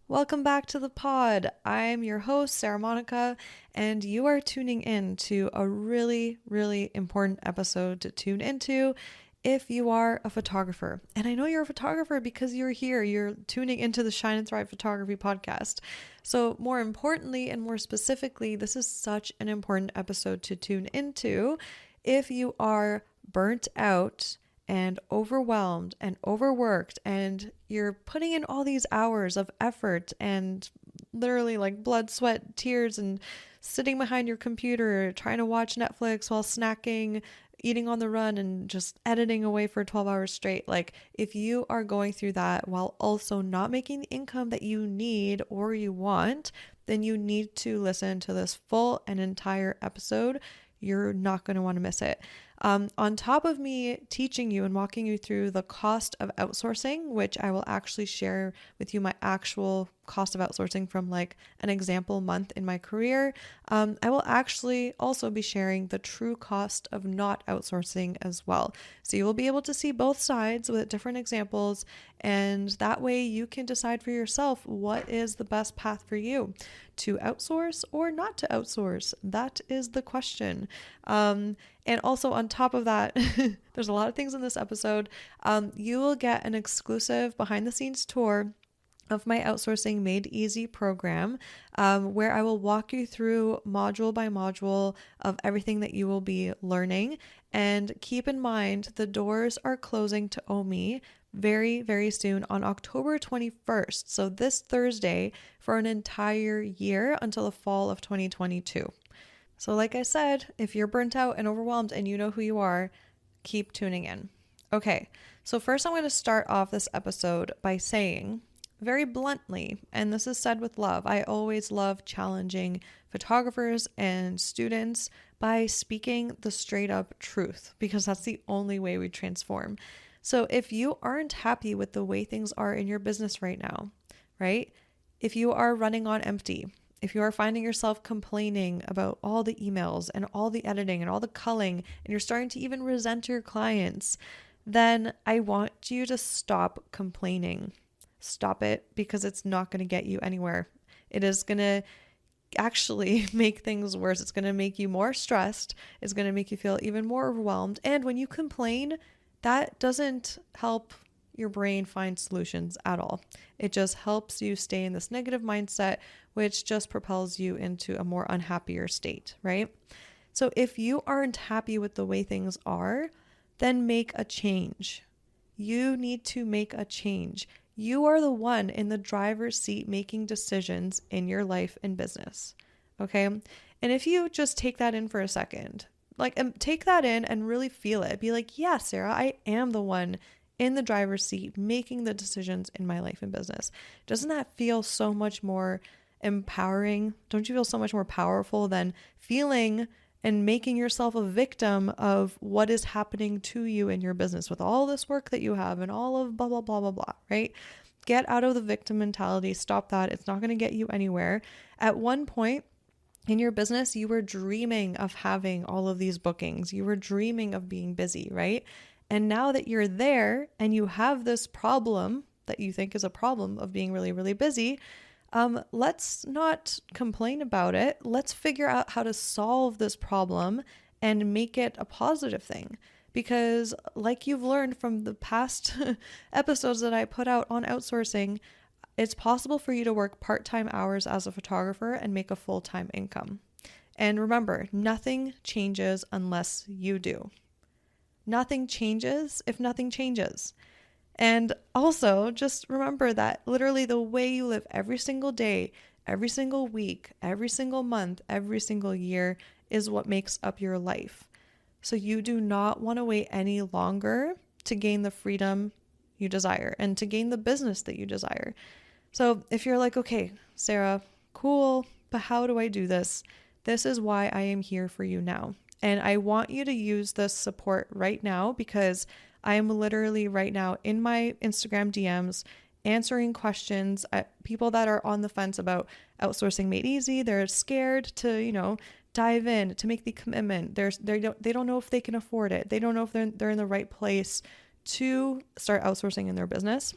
Welcome back to the pod. I'm your host, Sarah Monica, and you are tuning in to a really, really important episode to tune into if you are a photographer. And I know you're a photographer because you're here. You're tuning into the Shine and Thrive Photography podcast. So, more importantly and more specifically, this is such an important episode to tune into if you are burnt out and overwhelmed and overworked, and you're putting in all these hours of effort and literally like blood, sweat, tears, and sitting behind your computer trying to watch Netflix while snacking, eating on the run, and just editing away for 12 hours straight. Like, if you are going through that while also not making the income that you need or you want, then you need to listen to this full and entire episode. You're not going to want to miss it. On top of me teaching you and walking you through the cost of outsourcing, which I will actually share with you my actual cost of outsourcing from like an example month in my career, I will actually also be sharing the true cost of not outsourcing as well. So you will be able to see both sides with different examples, and that way you can decide for yourself what is the best path for you, to outsource or not to outsource. That is the question. And also on top of that, there's a lot of things in this episode. You will get an exclusive behind the scenes tour of my Outsourcing Made Easy program, where I will walk you through module by module of everything that you will be learning. And keep in mind, the doors are closing to OMI very, very soon on October 21st. So this Thursday, for an entire year until the fall of 2022. So like I said, if you're burnt out and overwhelmed and you know who you are, keep tuning in. Okay, so first I'm going to start off this episode by saying, very bluntly, and this is said with love, I always love challenging photographers and students by speaking the straight up truth, because that's the only way we transform. So if you aren't happy with the way things are in your business right now, right? If you are running on empty, if you are finding yourself complaining about all the emails and all the editing and all the culling, and you're starting to even resent your clients, then I want you to stop complaining. Stop it, because it's not going to get you anywhere. It is going to actually make things worse. It's going to make you more stressed. It's going to make you feel even more overwhelmed. And when you complain, that doesn't help your brain find solutions at all. It just helps you stay in this negative mindset, which just propels you into a more unhappier state, right? So if you aren't happy with the way things are, then make a change. You need to make a change. You are the one in the driver's seat making decisions in your life and business, okay? And if you just take that in for a second, take that in and really feel it. Be like, yeah, Sarah, I am the one in the driver's seat making the decisions in my life and business. Doesn't that feel so much more empowering? Don't you feel so much more powerful than feeling and making yourself a victim of what is happening to you in your business with all this work that you have and all of blah, blah, blah, blah, blah, right? Get out of the victim mentality. Stop that. It's not going to get you anywhere. At one point in your business, you were dreaming of having all of these bookings. You were dreaming of being busy, right? And now that you're there and you have this problem that you think is a problem of being really, really busy, let's not complain about it. Let's figure out how to solve this problem and make it a positive thing. Because like you've learned from the past episodes that I put out on outsourcing, it's possible for you to work part-time hours as a photographer and make a full-time income. And remember, nothing changes unless you do. Nothing changes if nothing changes. And also just remember that literally the way you live every single day, every single week, every single month, every single year is what makes up your life. So you do not want to wait any longer to gain the freedom you desire and to gain the business that you desire. So if you're like, okay, Sarah, cool, but how do I do this? This is why I am here for you now. And I want you to use this support right now, because I am literally right now in my Instagram DMs answering questions at people that are on the fence about outsourcing made easy. They're scared to, dive in, to make the commitment. They don't know if they can afford it. They don't know if they're in the right place to start outsourcing in their business.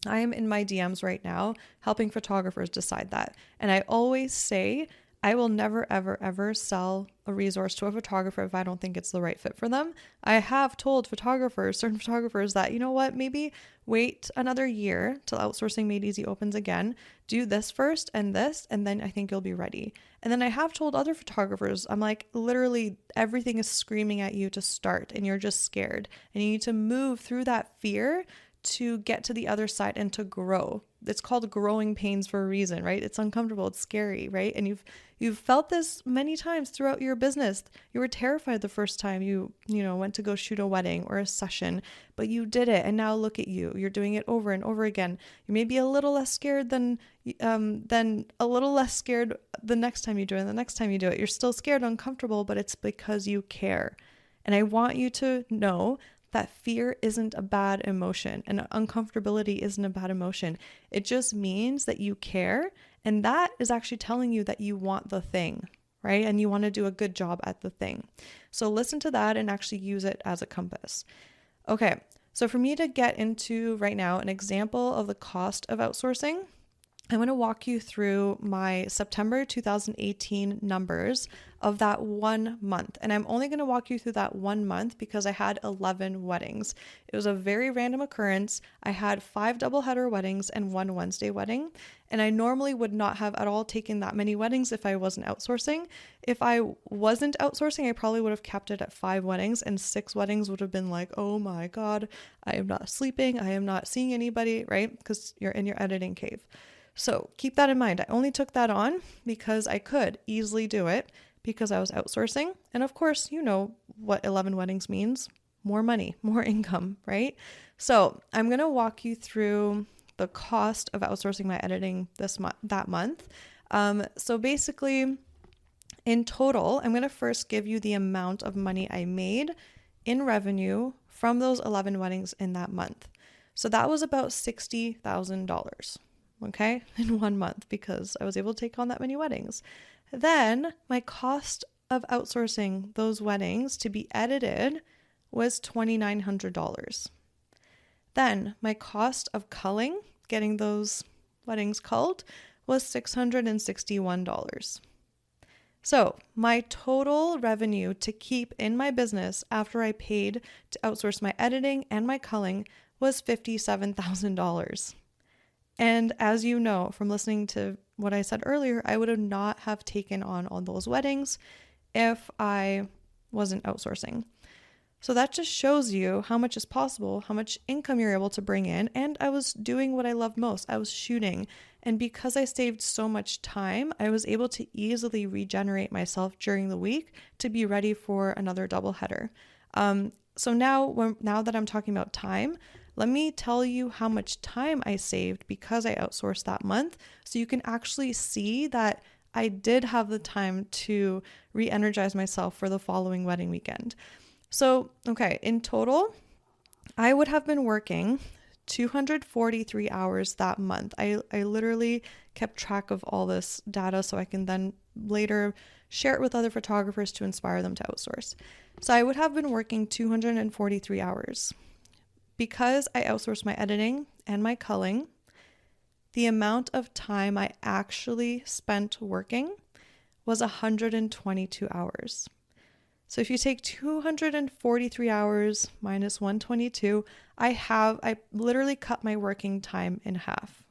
I am in my DMs right now helping photographers decide that. And I always say, I will never, ever, ever sell a resource to a photographer if I don't think it's the right fit for them. I have told certain photographers that, you know what, maybe wait another year till Outsourcing Made Easy opens again. Do this first and this, and then I think you'll be ready. And then I have told other photographers, I'm like, literally everything is screaming at you to start and you're just scared. And you need to move through that fear to get to the other side and to grow. It's called growing pains for a reason, right? It's uncomfortable, it's scary, right? And you've felt this many times throughout your business. You were terrified the first time you went to go shoot a wedding or a session, but you did it, and now look at you. You're doing it over and over again. You may be a little less scared than a little less scared the next time you do it, and the next time you do it. You're still scared, uncomfortable, but it's because you care. And I want you to know that fear isn't a bad emotion and uncomfortability isn't a bad emotion. It just means that you care, and that is actually telling you that you want the thing, right? And you want to do a good job at the thing. So listen to that and actually use it as a compass. Okay, so for me to get into right now an example of the cost of outsourcing, I'm going to walk you through my September 2018 numbers of that 1 month. And I'm only going to walk you through that 1 month because I had 11 weddings. It was a very random occurrence. I had 5 doubleheader weddings and 1 Wednesday wedding. And I normally would not have at all taken that many weddings if I wasn't outsourcing. If I wasn't outsourcing, I probably would have kept it at 5 weddings, and 6 weddings would have been like, oh my God, I am not sleeping. I am not seeing anybody, right? Because you're in your editing cave. So keep that in mind. I only took that on because I could easily do it because I was outsourcing. And of course, you know what 11 weddings means: more money, more income, right? So I'm going to walk you through the cost of outsourcing my editing that month. So basically, in total, I'm going to first give you the amount of money I made in revenue from those 11 weddings in that month. So that was about $60,000. Okay, in 1 month, because I was able to take on that many weddings. Then my cost of outsourcing those weddings to be edited was $2,900. Then my cost of culling, getting those weddings culled, was $661. So my total revenue to keep in my business after I paid to outsource my editing and my culling was $57,000. And as you know from listening to what I said earlier, I would have not have taken on all those weddings if I wasn't outsourcing. So that just shows you how much is possible, how much income you're able to bring in. And I was doing what I loved most. I was shooting. And because I saved so much time, I was able to easily regenerate myself during the week to be ready for another doubleheader. So now that I'm talking about time, let me tell you how much time I saved because I outsourced that month, so you can actually see that I did have the time to re-energize myself for the following wedding weekend. So, okay, in total, I would have been working 243 hours that month. I literally kept track of all this data so I can then later share it with other photographers to inspire them to outsource. So I would have been working 243 hours. Because I outsourced my editing and my culling, the amount of time I actually spent working was 122 hours. So if you take 243 hours minus 122, I literally cut my working time in half.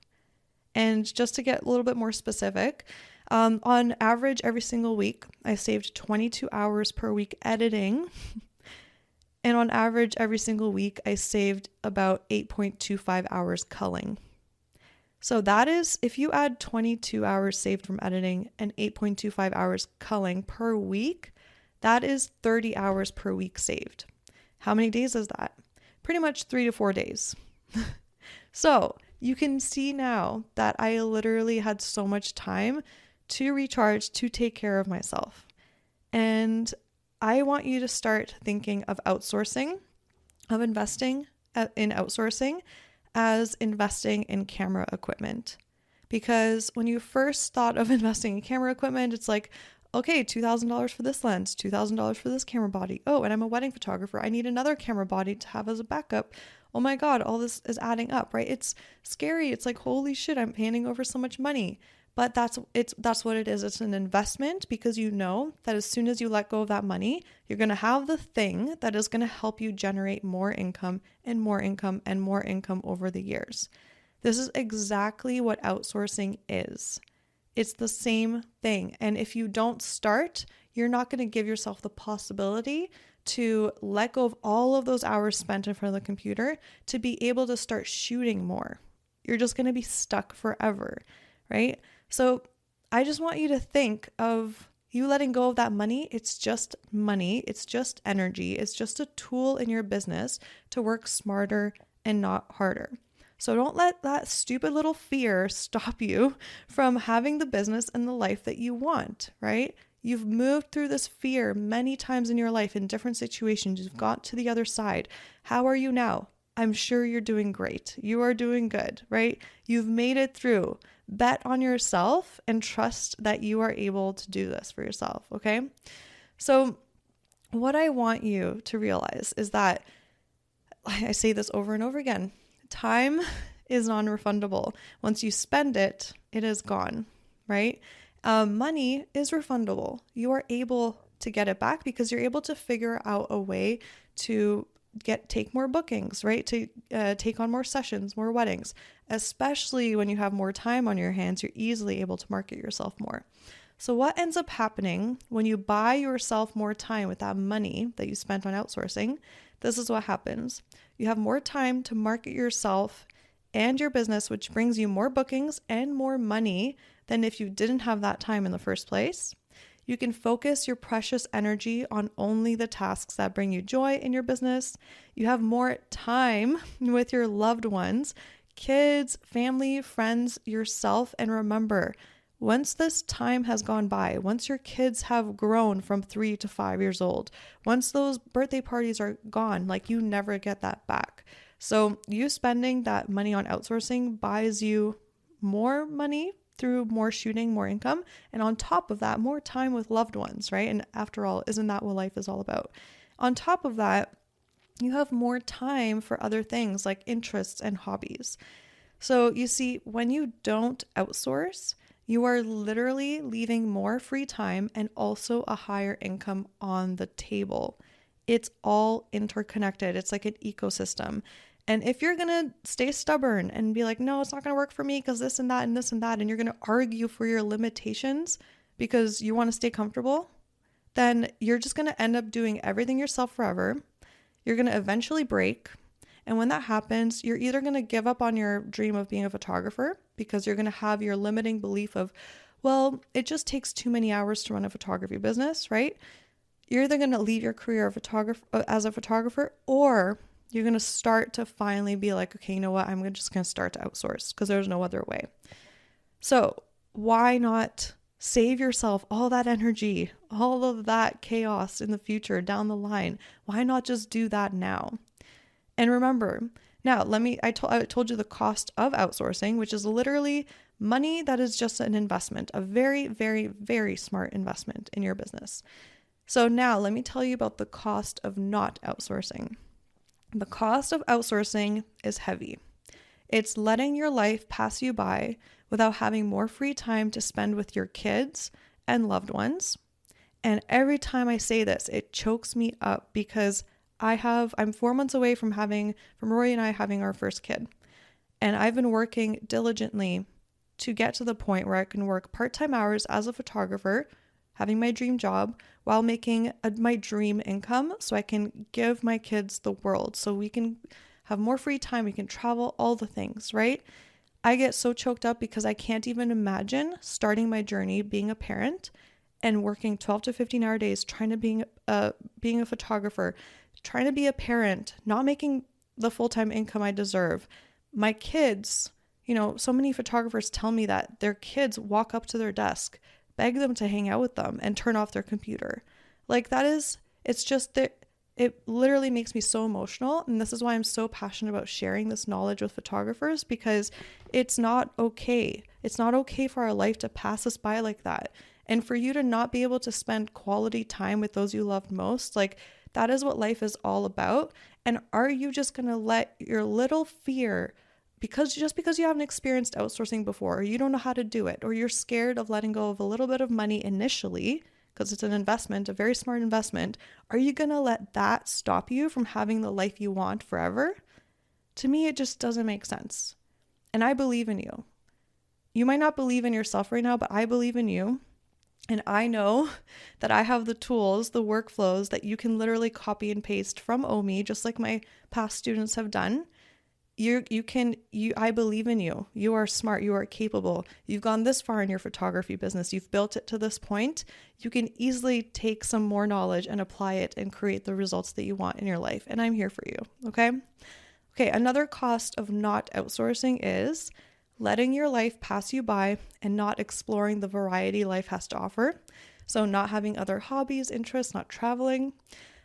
And just to get a little bit more specific, on average every single week, I saved 22 hours per week editing. And on average, every single week, I saved about 8.25 hours culling. So that is, if you add 22 hours saved from editing and 8.25 hours culling per week, that is 30 hours per week saved. How many days is that? Pretty much 3 to 4 days. So you can see now that I literally had so much time to recharge, to take care of myself. And I want you to start thinking of outsourcing, of investing in outsourcing as investing in camera equipment. Because when you first thought of investing in camera equipment, it's like, okay, $2,000 for this lens, $2,000 for this camera body. Oh, and I'm a wedding photographer. I need another camera body to have as a backup. oh my God, all this is adding up, right? It's scary. It's like, holy shit, I'm handing over so much money. But that's what it is. It's an investment because you know that as soon as you let go of that money, you're going to have the thing that is going to help you generate more income and more income and more income over the years. This is exactly what outsourcing is. It's the same thing. And if you don't start, you're not going to give yourself the possibility to let go of all of those hours spent in front of the computer to be able to start shooting more. You're just going to be stuck forever, right? So I just want you to think of you letting go of that money. It's just money. It's just energy. It's just a tool in your business to work smarter and not harder. So don't let that stupid little fear stop you from having the business and the life that you want, right? You've moved through this fear many times in your life in different situations. You've got to the other side. How are you now? I'm sure you're doing great. You are doing good, right? You've made it through. Bet on yourself and trust that you are able to do this for yourself, okay? So what I want you to realize is that, I say this over and over again, time is non-refundable. Once you spend it, it is gone, right? Money is refundable. You are able to get it back because you're able to figure out a way to take more bookings, right? To take on more sessions, more weddings, especially when you have more time on your hands, you're easily able to market yourself more. So what ends up happening when you buy yourself more time with that money that you spent on outsourcing? This is what happens. You have more time to market yourself and your business, which brings you more bookings and more money than if you didn't have that time in the first place. You can focus your precious energy on only the tasks that bring you joy in your business. You have more time with your loved ones, kids, family, friends, yourself. And remember, once this time has gone by, once your kids have grown from 3 to 5 years old, once those birthday parties are gone, like you never get that back. So you spending that money on outsourcing buys you more money through more shooting, more income, and on top of that, more time with loved ones, right? And after all, isn't that what life is all about? On top of that, you have more time for other things like interests and hobbies. So you see, when you don't outsource, you are literally leaving more free time and also a higher income on the table. It's all interconnected. It's like an ecosystem. And if you're going to stay stubborn and be like, no, it's not going to work for me because this and that and this and that, and you're going to argue for your limitations because you want to stay comfortable, then you're just going to end up doing everything yourself forever. You're going to eventually break. And when that happens, you're either going to give up on your dream of being a photographer because you're going to have your limiting belief of, well, it just takes too many hours to run a photography business, right? You're either going to leave your career as a photographer, or you're going to start to finally be like, okay, you know what? I'm just going to start to outsource because there's no other way. So why not save yourself all that energy, all of that chaos in the future down the line? Why not just do that now? And remember, now I told you the cost of outsourcing, which is literally money that is just an investment, a very, very, very smart investment in your business. So now let me tell you about the cost of not outsourcing. The cost of outsourcing is heavy. It's letting your life pass you by without having more free time to spend with your kids and loved ones. And every time I say this, it chokes me up because I'm 4 months away from Rory and I having our first kid. And I've been working diligently to get to the point where I can work part-time hours as a photographer, having my dream job while making my dream income so I can give my kids the world, so we can have more free time, we can travel, all the things, right? I get so choked up because I can't even imagine starting my journey being a parent and working 12 to 15-hour days trying to being a photographer, trying to be a parent, not making the full-time income I deserve. My kids, so many photographers tell me that their kids walk up to their desk, beg them to hang out with them, and turn off their computer. Like it's just that it literally makes me so emotional. And this is why I'm so passionate about sharing this knowledge with photographers, because it's not okay. It's not okay for our life to pass us by like that. And for you to not be able to spend quality time with those you love most, like that is what life is all about. And are you just going to let your little fear, because you haven't experienced outsourcing before, or you don't know how to do it, or you're scared of letting go of a little bit of money initially, because it's an investment, a very smart investment, are you going to let that stop you from having the life you want forever? To me, it just doesn't make sense. And I believe in you. You might not believe in yourself right now, but I believe in you. And I know that I have the tools, the workflows that you can literally copy and paste from OMI, just like my past students have done. I believe in you. You are smart. You are capable. You've gone this far in your photography business. You've built it to this point. You can easily take some more knowledge and apply it and create the results that you want in your life. And I'm here for you. Okay. Okay. Another cost of not outsourcing is letting your life pass you by and not exploring the variety life has to offer. So not having other hobbies, interests, not traveling.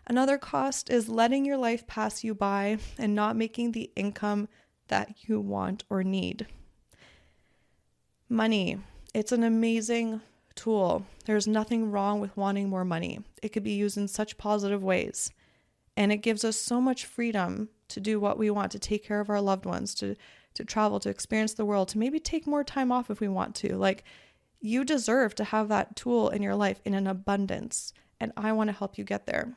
Another cost is letting your life pass you by and not making the income that you want or need. Money. It's an amazing tool. There's nothing wrong with wanting more money. It could be used in such positive ways. And it gives us so much freedom to do what we want, to take care of our loved ones, to travel, to experience the world, to maybe take more time off if we want to. Like, you deserve to have that tool in your life in an abundance. And I want to help you get there.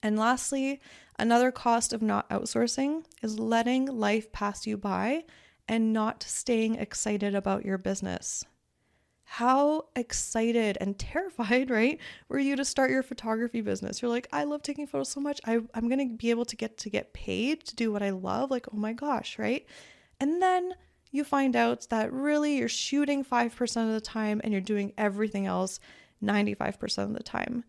And lastly, another cost of not outsourcing is letting life pass you by and not staying excited about your business. How excited and terrified, right, were you to start your photography business? You're like, I love taking photos so much. I'm going to be able to get paid to do what I love. Like, oh my gosh, right? And then you find out that really you're shooting 5% of the time and you're doing everything else 95% of the time.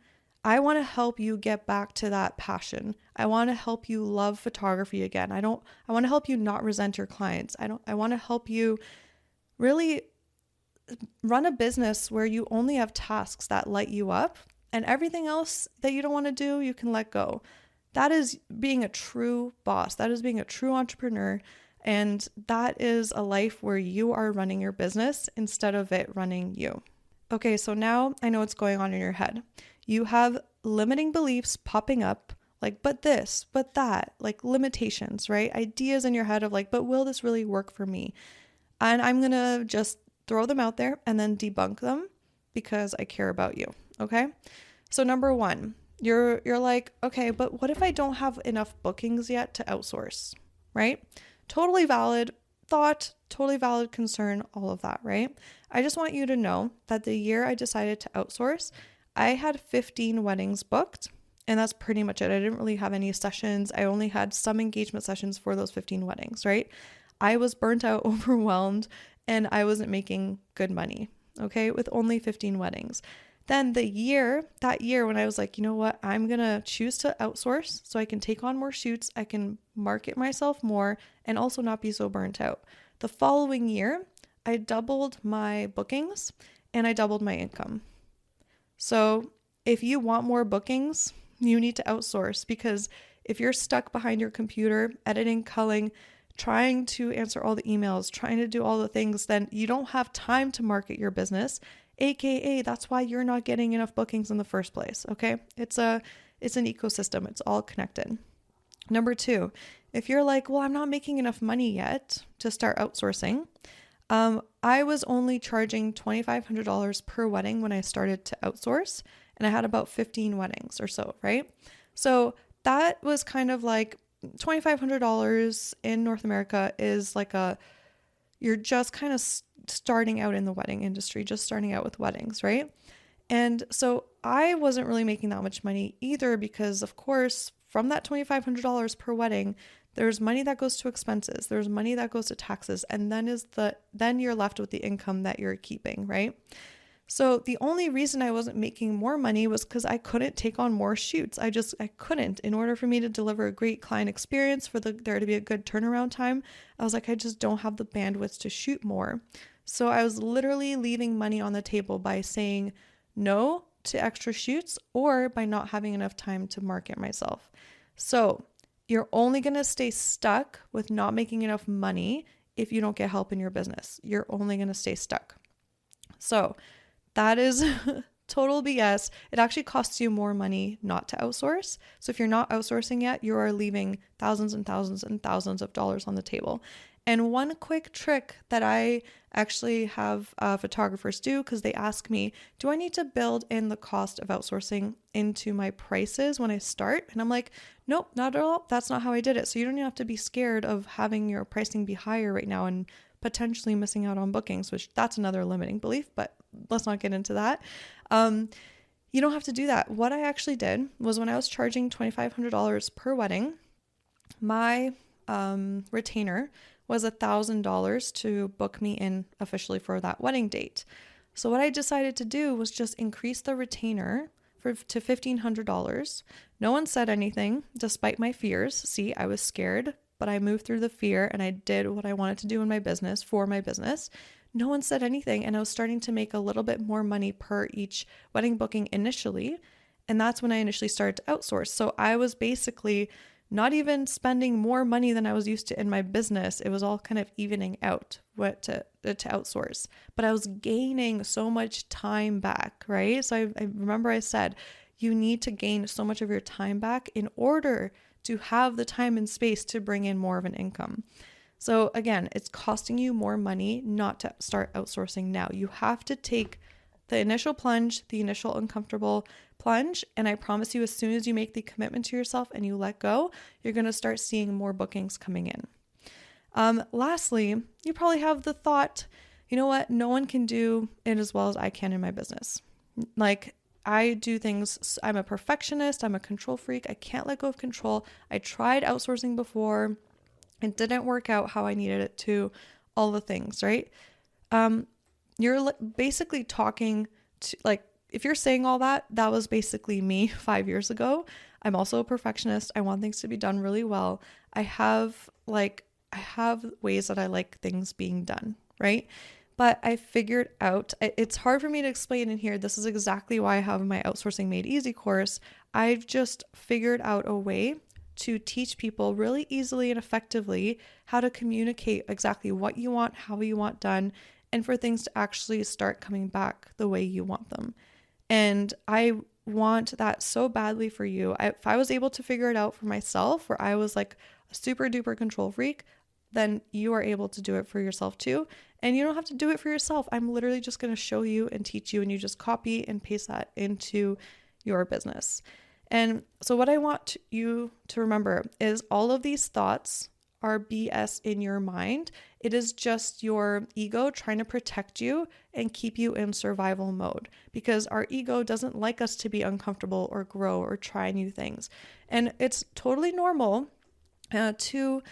I want to help you get back to that passion. I want to help you love photography again. I want to help you not resent your clients. I want to help you really run a business where you only have tasks that light you up, and everything else that you don't want to do, you can let go. That is being a true boss. That is being a true entrepreneur. And that is a life where you are running your business instead of it running you. Okay, so now I know what's going on in your head. You have limiting beliefs popping up, like, but this, but that, like limitations, right? Ideas in your head of like, but will this really work for me? And I'm going to just throw them out there and then debunk them because I care about you. Okay. So number one, you're like, okay, but what if I don't have enough bookings yet to outsource, right? Totally valid thought, totally valid concern, all of that, right? I just want you to know that the year I decided to outsource, I had 15 weddings booked, and that's pretty much it. I didn't really have any sessions. I only had some engagement sessions for those 15 weddings, right? I was burnt out, overwhelmed, and I wasn't making good money, okay, with only 15 weddings. Then that year when I was like, you know what, I'm going to choose to outsource so I can take on more shoots, I can market myself more, and also not be so burnt out. The following year, I doubled my bookings and I doubled my income. So if you want more bookings, you need to outsource, because if you're stuck behind your computer, editing, culling, trying to answer all the emails, trying to do all the things, then you don't have time to market your business. AKA, that's why you're not getting enough bookings in the first place. Okay. It's an ecosystem. It's all connected. Number two, if you're like, well, I'm not making enough money yet to start outsourcing. I was only charging $2,500 per wedding when I started to outsource, and I had about 15 weddings or so, right? So that was kind of like $2,500 in North America is like you're just kind of starting out in the wedding industry, just starting out with weddings, right? And so I wasn't really making that much money either, because of course, from that $2,500 per wedding, there's money that goes to expenses, there's money that goes to taxes, and then you're left with the income that you're keeping, right? So the only reason I wasn't making more money was because I couldn't take on more shoots. I couldn't. In order for me to deliver a great client experience, for there to be a good turnaround time, I was like, I just don't have the bandwidth to shoot more. So I was literally leaving money on the table by saying no to extra shoots, or by not having enough time to market myself. So you're only going to stay stuck with not making enough money if you don't get help in your business. You're only going to stay stuck. So that is total BS. It actually costs you more money not to outsource. So if you're not outsourcing yet, you are leaving thousands and thousands and thousands of dollars on the table. And one quick trick that I actually have photographers do, because they ask me, do I need to build in the cost of outsourcing into my prices when I start? And I'm like, nope, not at all. That's not how I did it. So you don't even have to be scared of having your pricing be higher right now and potentially missing out on bookings, which that's another limiting belief, but let's not get into that. You don't have to do that. What I actually did was when I was charging $2,500 per wedding, my retainer was $1,000 to book me in officially for that wedding date. So what I decided to do was just increase the retainer to $1,500. No one said anything despite my fears. See, I was scared, but I moved through the fear and I did what I wanted to do in my business for my business. No one said anything, and I was starting to make a little bit more money per each wedding booking initially. And that's when I initially started to outsource. So I was basically not even spending more money than I was used to in my business. It was all kind of evening out to outsource, but I was gaining so much time back, right? So I remember I said, you need to gain so much of your time back in order to have the time and space to bring in more of an income. So again, it's costing you more money not to start outsourcing now. You have to take the initial plunge, the initial uncomfortable plunge. And I promise you, as soon as you make the commitment to yourself and you let go, you're going to start seeing more bookings coming in. Lastly, you probably have the thought, you know what? No one can do it as well as I can in my business. Like, I do things, I'm a perfectionist, I'm a control freak. I can't let go of control. I tried outsourcing before. It didn't work out how I needed it to, all the things, right? You're basically talking to, like, if you're saying all that, that was basically me 5 years ago. I'm also a perfectionist. I want things to be done really well. I have ways that I like things being done, right? But I figured out, it's hard for me to explain in here. This is exactly why I have my Outsourcing Made Easy course. I've just figured out a way to teach people really easily and effectively how to communicate exactly what you want, how you want done, and for things to actually start coming back the way you want them. And I want that so badly for you. If I was able to figure it out for myself, where I was like a super duper control freak, then you are able to do it for yourself too. And you don't have to do it for yourself. I'm literally just going to show you and teach you, and you just copy and paste that into your business. And so what I want you to remember is all of these thoughts are BS in your mind. It is just your ego trying to protect you and keep you in survival mode, because our ego doesn't like us to be uncomfortable or grow or try new things. And it's totally normal to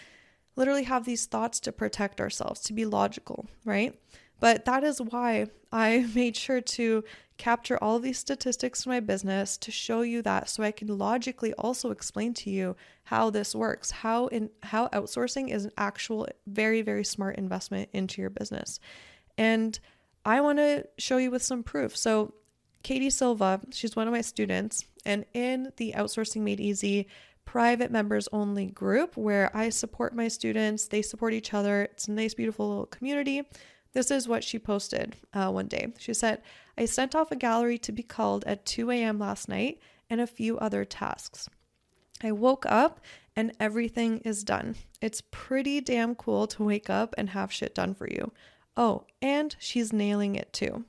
literally have these thoughts to protect ourselves, to be logical, right? But that is why I made sure to capture all of these statistics in my business to show you that, so I can logically also explain to you how this works, how outsourcing is an actual very, very smart investment into your business. And I want to show you with some proof. So Katie Silva, she's one of my students, and in the Outsourcing Made Easy private members only group where I support my students, they support each other. It's a nice, beautiful little community. This is what she posted one day. She said, I sent off a gallery to be culled at 2 a.m. last night and a few other tasks. I woke up and everything is done. It's pretty damn cool to wake up and have shit done for you. Oh, and she's nailing it too.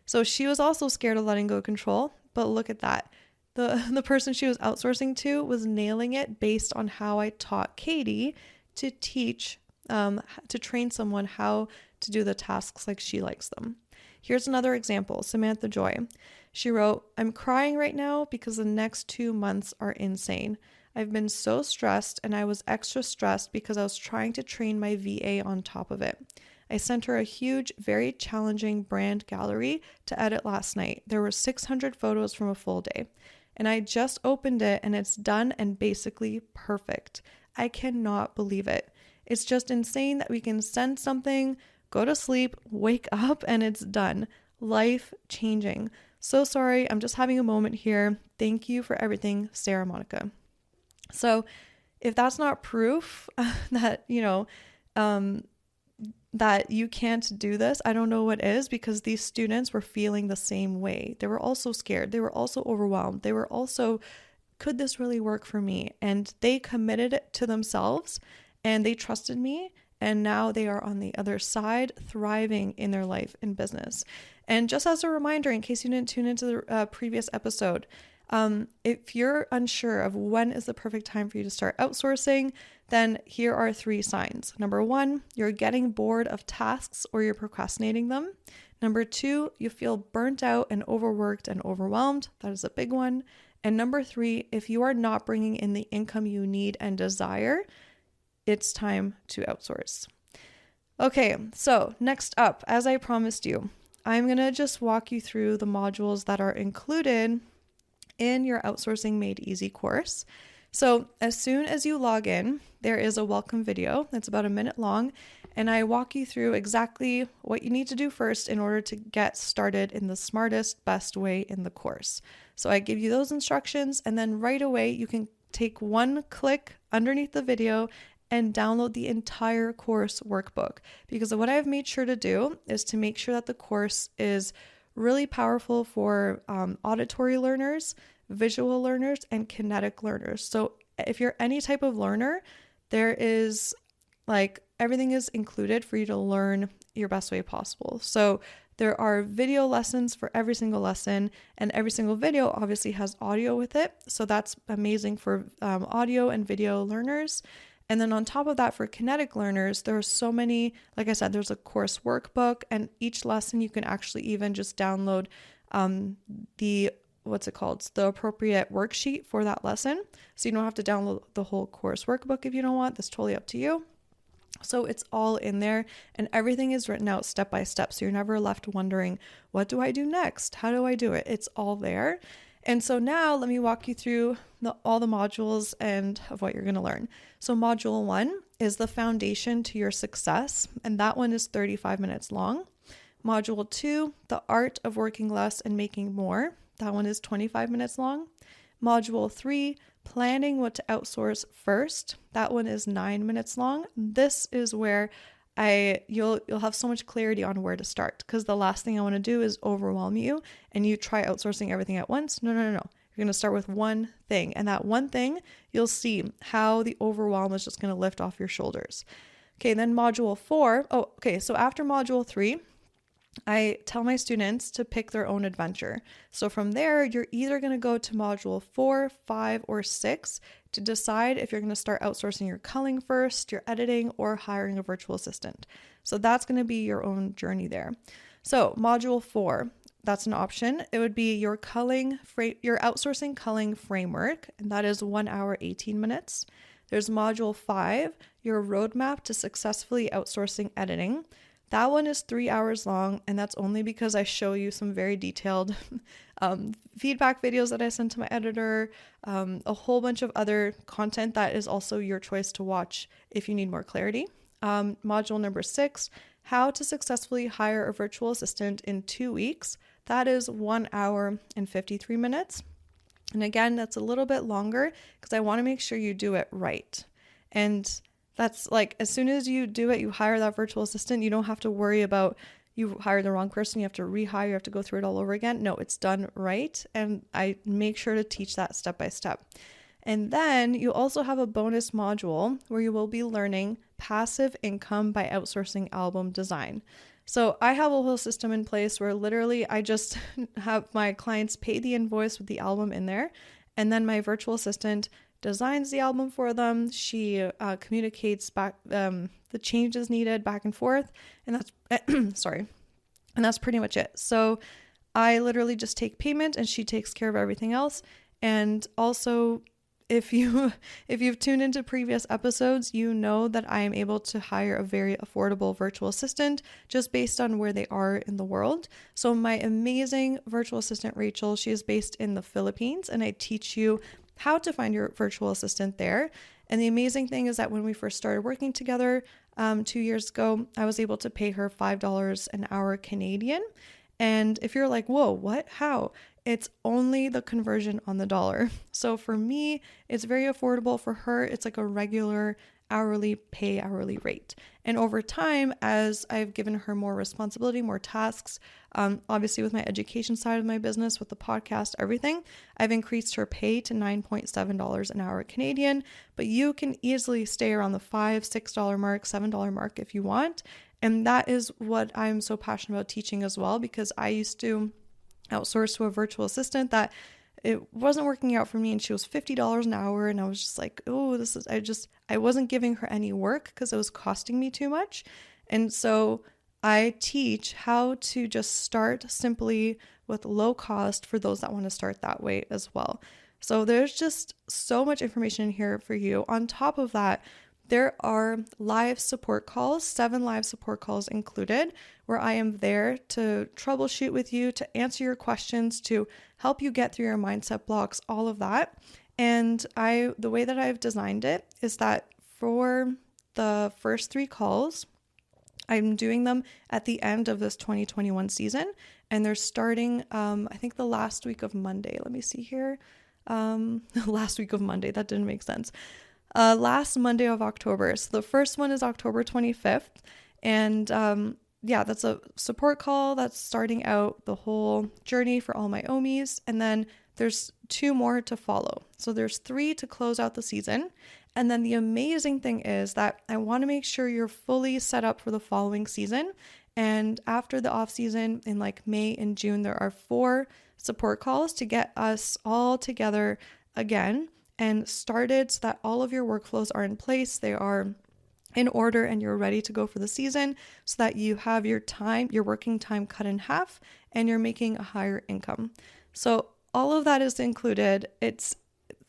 So she was also scared of letting go of control, but look at that. The person she was outsourcing to was nailing it based on how I taught Katie to teach, to train someone how to do the tasks like she likes them. Here's another example, Samantha Joy. She wrote, I'm crying right now because the next 2 months are insane. I've been so stressed, and I was extra stressed because I was trying to train my VA on top of it. I sent her a huge, very challenging brand gallery to edit last night. There were 600 photos from a full day. And I just opened it and it's done and basically perfect. I cannot believe it. It's just insane that we can send something, go to sleep, wake up, and it's done. Life changing. So sorry, I'm just having a moment here. Thank you for everything, Sarah Monica. So if that's not proof that, that you can't do this, I don't know what is, because these students were feeling the same way. They were also scared. They were also overwhelmed. They were also, could this really work for me? And they committed it to themselves and they trusted me. And now they are on the other side, thriving in their life and business. And just as a reminder, in case you didn't tune into the previous episode, if you're unsure of when is the perfect time for you to start outsourcing, then here are 3 signs. Number 1, you're getting bored of tasks or you're procrastinating them. Number 2, you feel burnt out and overworked and overwhelmed. That is a big one. And number 3, if you are not bringing in the income you need and desire, it's time to outsource. Okay, so next up, as I promised you, I'm going to just walk you through the modules that are included in your Outsourcing Made Easy course. So as soon as you log in, there is a welcome video that's about a minute long, and I walk you through exactly what you need to do first in order to get started in the smartest, best way in the course. So I give you those instructions, and then right away you can take one click underneath the video and download the entire course workbook. Because what I've made sure to do is to make sure that the course is really powerful for auditory learners, visual learners, and kinetic learners. So if you're any type of learner, there is everything is included for you to learn your best way possible. So there are video lessons for every single lesson, and every single video obviously has audio with it. So that's amazing for audio and video learners. And then on top of that, for kinetic learners, there are so many, like I said, there's a course workbook, and each lesson you can actually even just download the appropriate worksheet for that lesson. So you don't have to download the whole course workbook if you don't want. That's totally up to you. So it's all in there, and everything is written out step by step. So you're never left wondering, what do I do next? How do I do it? It's all there. And so now let me walk you through all the modules and of what you're going to learn. So module 1 is the foundation to your success, and that one is 35 minutes long. Module 2, the art of working less and making more. That one is 25 minutes long. Module 3, planning what to outsource first. That one is 9 minutes long. This is where you'll have so much clarity on where to start, because the last thing I want to do is overwhelm you and you try outsourcing everything at once. No. You're going to start with one thing, and that one thing, you'll see how the overwhelm is just going to lift off your shoulders. Okay, then module 4. So after module 3, I tell my students to pick their own adventure. So from there, you're either going to go to module 4, 5, or 6 to decide if you're going to start outsourcing your culling first, your editing, or hiring a virtual assistant. So that's going to be your own journey there. So module 4, that's an option. It would be your outsourcing culling framework, and that is 1 hour, 18 minutes. There's module 5, your roadmap to successfully outsourcing editing. That one is 3 hours long, and that's only because I show you some very detailed feedback videos that I sent to my editor, a whole bunch of other content that is also your choice to watch if you need more clarity. Module number 6, how to successfully hire a virtual assistant in 2 weeks. That is 1 hour and 53 minutes. And again, that's a little bit longer because I want to make sure you do it right. And that's as soon as you do it, you hire that virtual assistant, you don't have to worry about you hired the wrong person, you have to rehire, you have to go through it all over again. No, it's done right. And I make sure to teach that step by step. And then you also have a bonus module where you will be learning passive income by outsourcing album design. So I have a whole system in place where literally I just have my clients pay the invoice with the album in there. And then my virtual assistant designs the album for them. She communicates back the changes needed back and forth, and that's sorry, and that's pretty much it. So I literally just take payment, and she takes care of everything else. And also, if you've tuned into previous episodes, you know that I am able to hire a very affordable virtual assistant just based on where they are in the world. So my amazing virtual assistant Rachel, she is based in the Philippines, and I teach you how to find your virtual assistant there. And the amazing thing is that when we first started working together 2 years ago, I was able to pay her $5 an hour Canadian. And if you're like, whoa, what? How? It's only the conversion on the dollar. So for me, it's very affordable. For her, it's like a regular hourly rate. And over time, as I've given her more responsibility, more tasks, obviously with my education side of my business, with the podcast, everything, I've increased her pay to $9.7 an hour Canadian, but you can easily stay around the $5, $6 mark, $7 mark if you want. And that is what I'm so passionate about teaching as well, because I used to outsource to a virtual assistant that it wasn't working out for me, and she was $50 an hour, and I was just like, oh, I wasn't giving her any work because it was costing me too much. And so I teach how to just start simply with low cost for those that want to start that way as well. So there's just so much information in here for you. On top of that, there are live support calls, 7 live support calls included, where I am there to troubleshoot with you, to answer your questions, to help you get through your mindset blocks, all of that. And the way that I've designed it is that for the first 3 calls, I'm doing them at the end of this 2021 season, and they're starting, I think the last week of Monday. Let me see here. Last week of Monday, that didn't make sense. Last Monday of October. So the first one is October 25th. And that's a support call that's starting out the whole journey for all my OMIs. And then there's 2 more to follow. So there's 3 to close out the season. And then the amazing thing is that I want to make sure you're fully set up for the following season. And after the off season in like May and June, there are 4 support calls to get us all together again and started, so that all of your workflows are in place, they are in order, and you're ready to go for the season, so that you have your working time cut in half, and you're making a higher income. So all of that is included. It's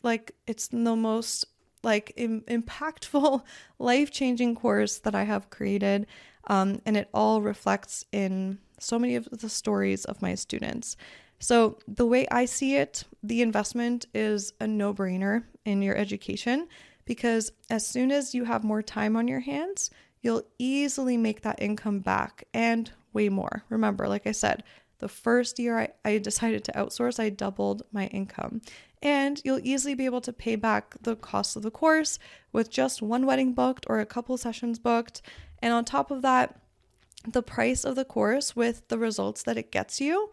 the most impactful, life-changing course that I have created, and it all reflects in so many of the stories of my students. So the way I see it, the investment is a no-brainer in your education, because as soon as you have more time on your hands, you'll easily make that income back and way more. Remember, like I said, the first year I decided to outsource, I doubled my income. And you'll easily be able to pay back the cost of the course with just 1 wedding booked or a couple sessions booked. And on top of that, the price of the course with the results that it gets you,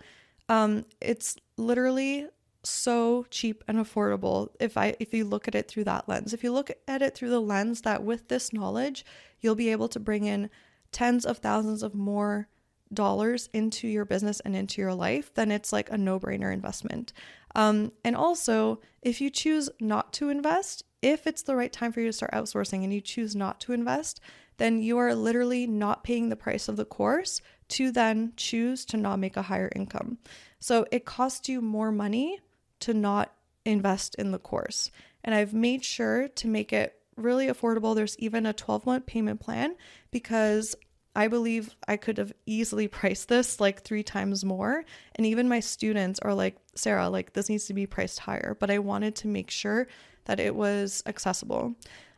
it's literally so cheap and affordable if you look at it through that lens. If you look at it through the lens that with this knowledge, you'll be able to bring in tens of thousands of more dollars into your business and into your life, then it's like a no-brainer investment. And also, if you choose not to invest, if it's the right time for you to start outsourcing and you choose not to invest, then you are literally not paying the price of the course to then choose to not make a higher income. So it costs you more money to not invest in the course. And I've made sure to make it really affordable. There's even a 12-month payment plan, because I believe I could have easily priced this like 3 times more. And even my students are like, Sarah, like this needs to be priced higher. But I wanted to make sure that it was accessible.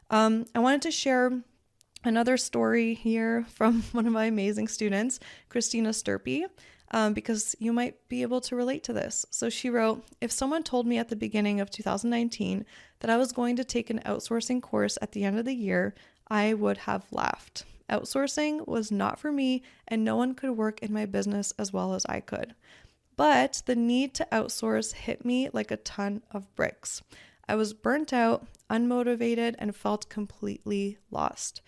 I wanted to share another story here from one of my amazing students, Christina Sturpey, because you might be able to relate to this. So she wrote, if someone told me at the beginning of 2019 that I was going to take an outsourcing course at the end of the year, I would have laughed. Outsourcing was not for me, and no one could work in my business as well as I could. But the need to outsource hit me like a ton of bricks. I was burnt out, unmotivated, and felt completely lost.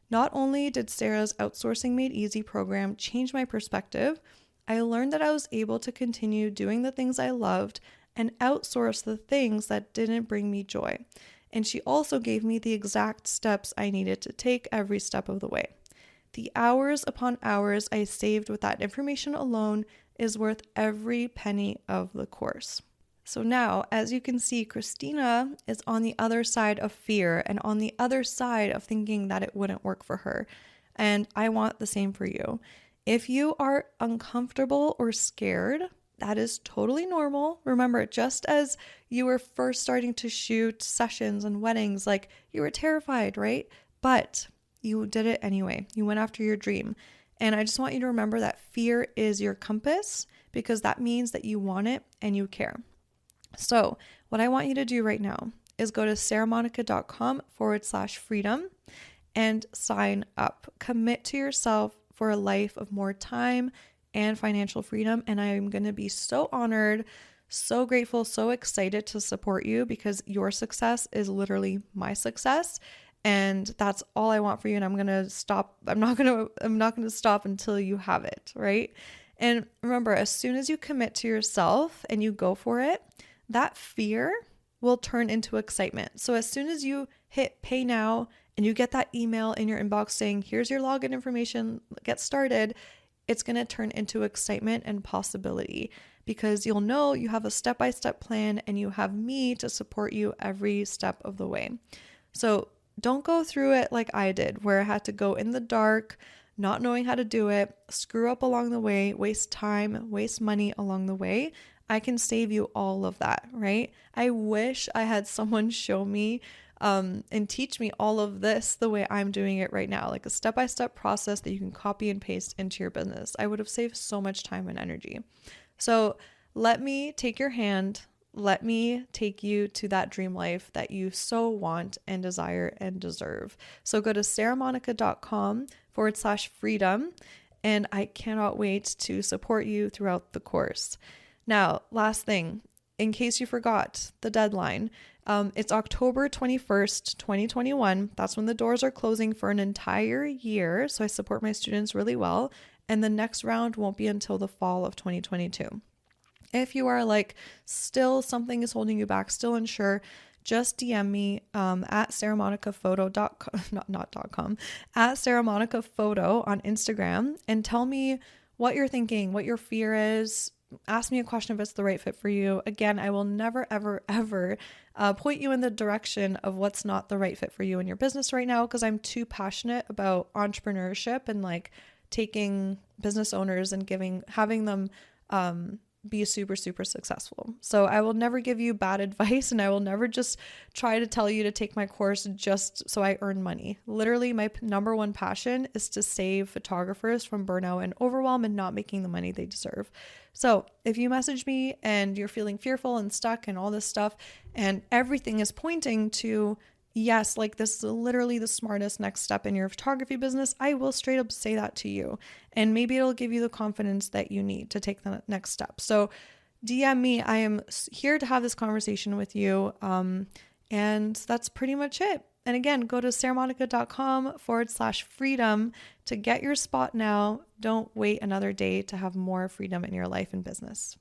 Not only did Sarah's Outsourcing Made Easy program change my perspective, I learned that I was able to continue doing the things I loved and outsource the things that didn't bring me joy. And she also gave me the exact steps I needed to take every step of the way. The hours upon hours I saved with that information alone is worth every penny of the course. So now, as you can see, Christina is on the other side of fear and on the other side of thinking that it wouldn't work for her. And I want the same for you. If you are uncomfortable or scared, that is totally normal. Remember, just as you were first starting to shoot sessions and weddings, like you were terrified, right? But you did it anyway. You went after your dream. And I just want you to remember that fear is your compass, because that means that you want it and you care. So what I want you to do right now is go to sarahmonica.com/freedom. and sign up. Commit to yourself for a life of more time and financial freedom. And I am going to be so honored, so grateful, so excited to support you, because your success is literally my success. And that's all I want for you. And I'm going to stop. I'm not going to stop until you have it. Right. And remember, as soon as you commit to yourself and you go for it, that fear will turn into excitement. So as soon as you hit pay now and you get that email in your inbox saying, here's your login information, get started, it's going to turn into excitement and possibility, because you'll know you have a step-by-step plan and you have me to support you every step of the way. So don't go through it like I did, where I had to go in the dark, not knowing how to do it, screw up along the way, waste time, waste money along the way. I can save you all of that, right? I wish I had someone show me and teach me all of this the way I'm doing it right now, like a step-by-step process that you can copy and paste into your business. I would have saved so much time and energy. So let me take your hand. Let me take you to that dream life that you so want and desire and deserve. So go to sarahmonica.com/freedom. And I cannot wait to support you throughout the course. Now, last thing, in case you forgot the deadline, it's October 21st, 2021. That's when the doors are closing for an entire year. So I support my students really well. And the next round won't be until the fall of 2022. If you are like, still something is holding you back, still unsure, just DM me at sarahmonicaphoto.com, at sarahmonicaphoto on Instagram, and tell me what you're thinking, what your fear is. Ask me a question if it's the right fit for you. Again, I will never, ever, ever point you in the direction of what's not the right fit for you in your business right now, because I'm too passionate about entrepreneurship and like taking business owners and having them be super, super successful. So I will never give you bad advice, and I will never just try to tell you to take my course just so I earn money. Literally, my number one passion is to save photographers from burnout and overwhelm and not making the money they deserve. So if you message me and you're feeling fearful and stuck and all this stuff, and everything is pointing to, yes, like this is literally the smartest next step in your photography business, I will straight up say that to you. And maybe it'll give you the confidence that you need to take the next step. So DM me. I am here to have this conversation with you. And that's pretty much it. And again, go to sarahmonica.com/freedom to get your spot now. Don't wait another day to have more freedom in your life and business.